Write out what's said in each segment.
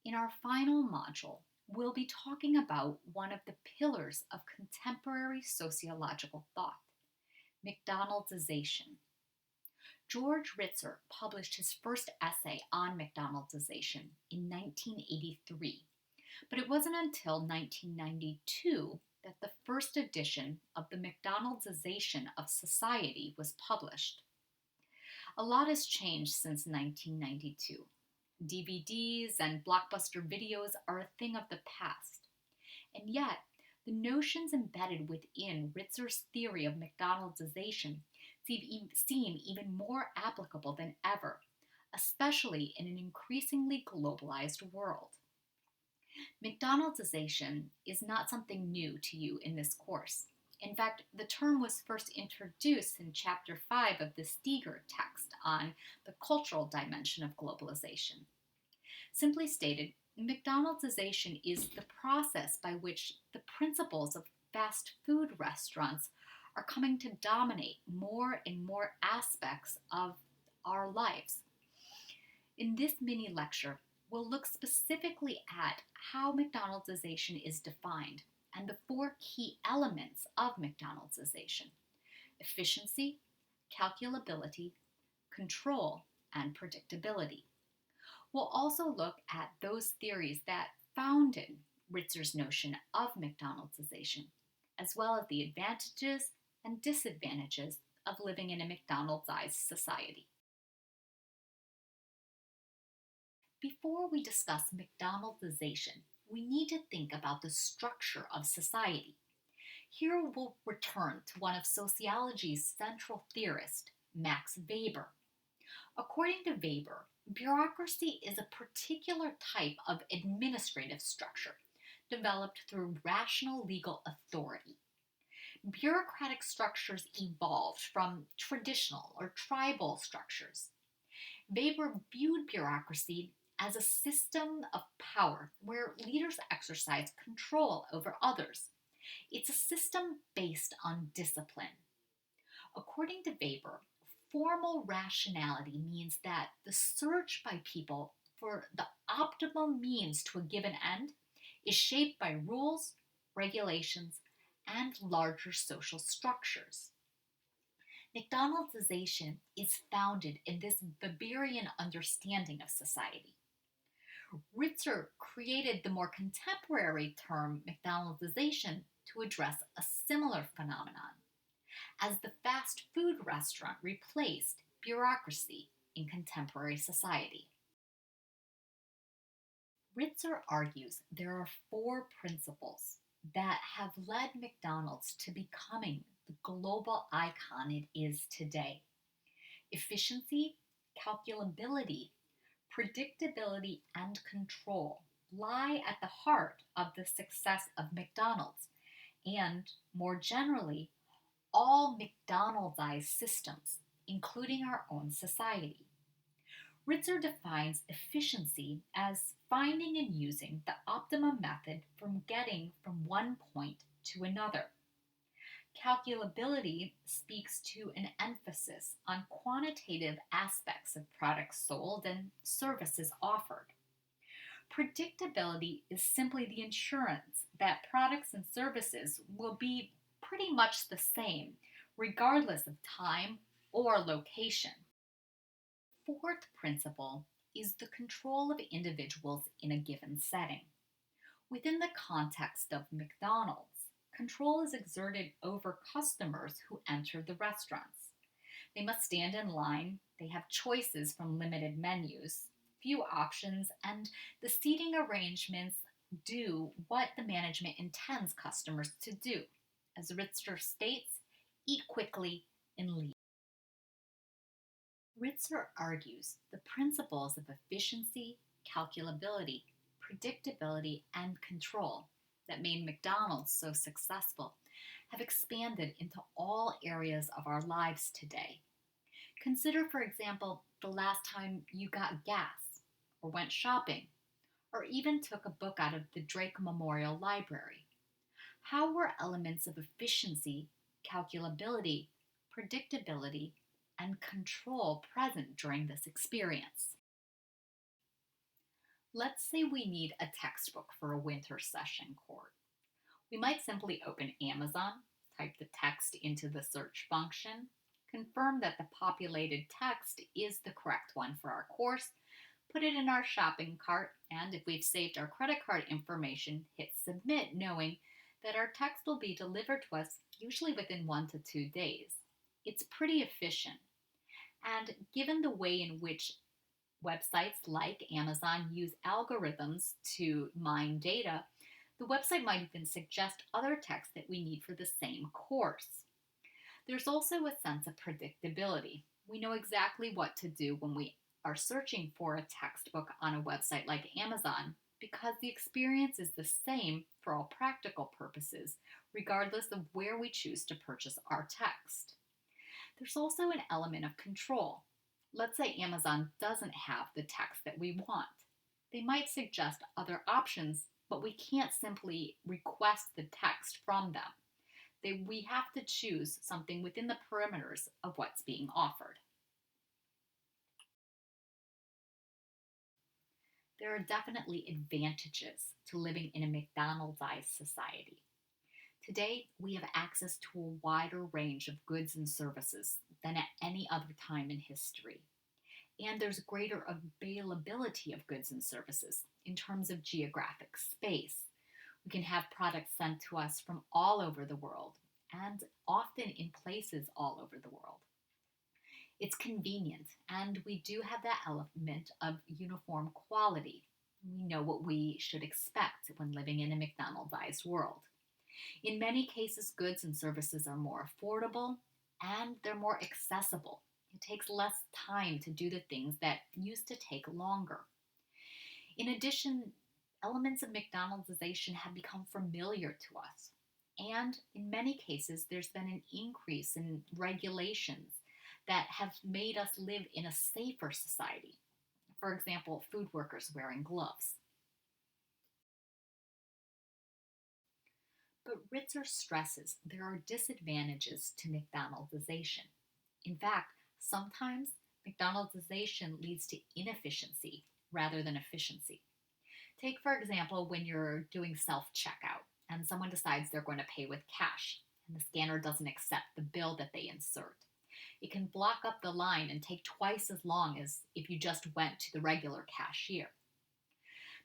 In our final module, we'll be talking about one of the pillars of contemporary sociological thought, McDonaldization. George Ritzer published his first essay on McDonaldization in 1983, but it wasn't until 1992 that the first edition of the McDonaldization of Society was published. A lot has changed since 1992. DVDs and blockbuster videos are a thing of the past. And yet, the notions embedded within Ritzer's theory of McDonaldization seem even more applicable than ever, especially in an increasingly globalized world. McDonaldization is not something new to you in this course. In fact, the term was first introduced in Chapter 5 of the Steger text on the cultural dimension of globalization. Simply stated, McDonaldization is the process by which the principles of fast food restaurants are coming to dominate more and more aspects of our lives. In this mini lecture, we'll look specifically at how McDonaldization is defined and the four key elements of McDonaldization: efficiency, calculability, control, and predictability. We'll also look at those theories that founded Ritzer's notion of McDonaldization, as well as the advantages and disadvantages of living in a McDonaldized society. Before we discuss McDonaldization, we need to think about the structure of society. Here we'll return to one of sociology's central theorists, Max Weber. According to Weber, bureaucracy is a particular type of administrative structure developed through rational legal authority. Bureaucratic structures evolved from traditional or tribal structures. Weber viewed bureaucracy as a system of power where leaders exercise control over others. It's a system based on discipline. According to Weber, formal rationality means that the search by people for the optimum means to a given end is shaped by rules, regulations, and larger social structures. McDonaldization is founded in this Weberian understanding of society. Ritzer created the more contemporary term McDonaldization to address a similar phenomenon, as the fast food restaurant replaced bureaucracy in contemporary society. Ritzer argues there are four principles that have led McDonald's to becoming the global icon it is today: efficiency, calculability, predictability, and control lie at the heart of the success of McDonald's and, more generally, all McDonaldized systems, including our own society. Ritzer defines efficiency as finding and using the optimum method from getting from one point to another. Calculability speaks to an emphasis on quantitative aspects of products sold and services offered. Predictability is simply the assurance that products and services will be pretty much the same, regardless of time or location. Fourth principle is the control of individuals in a given setting. Within the context of McDonald's, control is exerted over customers who enter the restaurants. They must stand in line, they have choices from limited menus, few options, and the seating arrangements do what the management intends customers to do. As Ritzer states, eat quickly and leave. Ritzer argues the principles of efficiency, calculability, predictability, and control that made McDonald's so successful have expanded into all areas of our lives today. Consider, for example, the last time you got gas, or went shopping, or even took a book out of the Drake Memorial Library. How were elements of efficiency, calculability, predictability, and control present during this experience? Let's say we need a textbook for a winter session course. We might simply open Amazon, type the text into the search function, confirm that the populated text is the correct one for our course, put it in our shopping cart, and if we've saved our credit card information, hit submit, knowing that our text will be delivered to us usually within 1 to 2 days. It's pretty efficient. And given the way in which websites like Amazon use algorithms to mine data, the website might even suggest other texts that we need for the same course. There's also a sense of predictability. We know exactly what to do when we are searching for a textbook on a website like Amazon because the experience is the same for all practical purposes, regardless of where we choose to purchase our text. There's also an element of control. Let's say Amazon doesn't have the text that we want. They might suggest other options, but we can't simply request the text from them. We have to choose something within the perimeters of what's being offered. There are definitely advantages to living in a McDonaldized society. Today, we have access to a wider range of goods and services than at any other time in history. And there's greater availability of goods and services in terms of geographic space. We can have products sent to us from all over the world and often in places all over the world. It's convenient, and we do have that element of uniform quality. We know what we should expect when living in a McDonaldized world. In many cases, goods and services are more affordable and they're more accessible. It takes less time to do the things that used to take longer. In addition, elements of McDonaldization have become familiar to us. And in many cases, there's been an increase in regulations that have made us live in a safer society. For example, food workers wearing gloves. But Ritzer stresses there are disadvantages to McDonaldization. In fact, sometimes McDonaldization leads to inefficiency rather than efficiency. Take, for example, when you're doing self checkout and someone decides they're going to pay with cash and the scanner doesn't accept the bill that they insert. It can block up the line and take twice as long as if you just went to the regular cashier.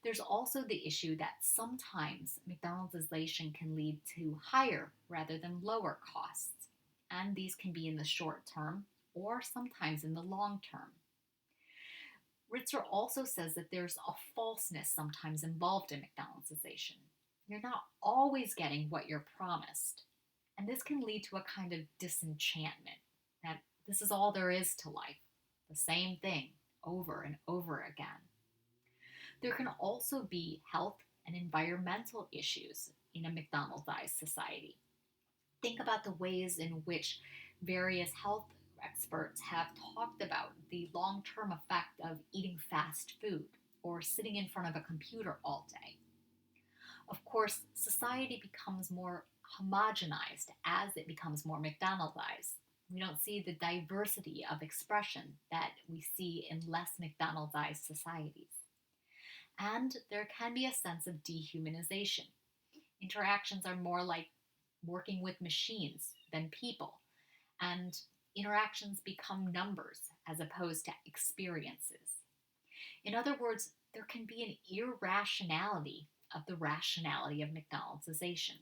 There's also the issue that sometimes McDonaldization can lead to higher rather than lower costs, and these can be in the short term or sometimes in the long term. Ritzer also says that there's a falseness sometimes involved in McDonaldization. You're not always getting what you're promised, and this can lead to a kind of disenchantment that this is all there is to life, the same thing over and over again. There can also be health and environmental issues in a McDonaldized society. Think about the ways in which various health experts have talked about the long term effect of eating fast food or sitting in front of a computer all day. Of course, society becomes more homogenized as it becomes more McDonaldized. We don't see the diversity of expression that we see in less McDonaldized societies. And there can be a sense of dehumanization. Interactions are more like working with machines than people, and interactions become numbers as opposed to experiences. In other words, there can be an irrationality of the rationality of McDonaldization.